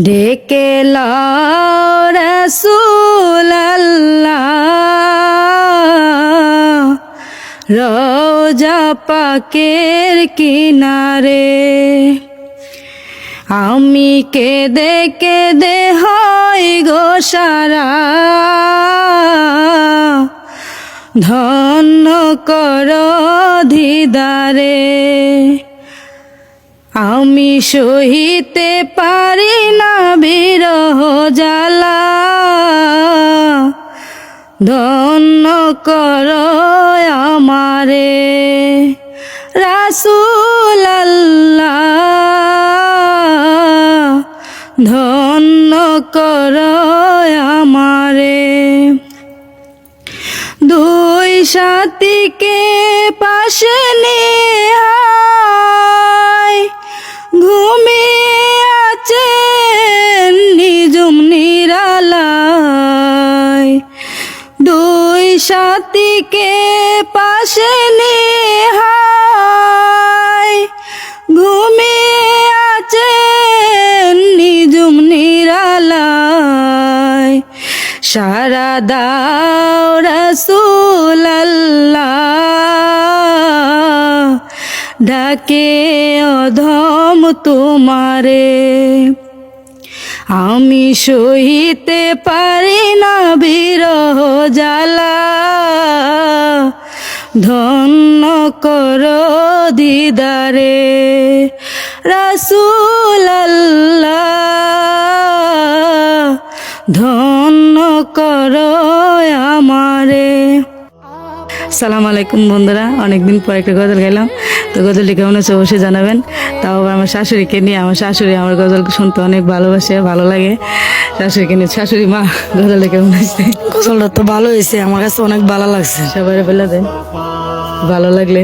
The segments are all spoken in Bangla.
ডেকে লও রাসূলুল্লাহ রওজা পাকের কিনারে। আমি কেঁদে কেঁদে হই গো সারা, ধন্য কর দিদারে। আমি সহিতে পারি না বিরহ জ্বালা, ধন্য কর আমারে। রাসূলুল্লাহ ধন্য কর আমারে। দুই সাথীকে পাশে নিয়ে ঘুমিয়ে আছেন নিজুম নিরালায়। দুই সাথীকে পাশে নিয়ে ঘুমিয়ে আছেন নিজুম নিরালায়। সারা দাও রাসূলুল্লাহ ডাকে অধম তোমারে। আমি সহিতে পারি না বিরহ জ্বালা, ধন্য কর দিদারে। রাসূলুল্লাহ ধন্য কর আমারে। আসসালামু আলাইকুম বন্ধুরা, অনেকদিন পর একটা গজল গাইলাম। তো গজলটি কেমন হচ্ছে অবশ্যই জানাবেন। তাও আবার আমার শাশুড়িকে নিয়ে, আমার শাশুড়ি আমার গজল শুনতে অনেক ভালোবাসে, ভালো লাগে। শাশুড়িকে নিয়ে, শাশুড়ি মা গজলটা কেমন হয়েছে? গজলটা তো ভালো হয়েছে, আমার কাছে অনেক ভালো লাগছে। সবাই বলে দেন ভালো লাগলে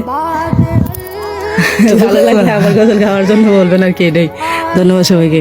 ভালো লাগলে আমার গজল গাওয়ার জন্য বলবেন আর কি। এটাই, ধন্যবাদ সবাইকে।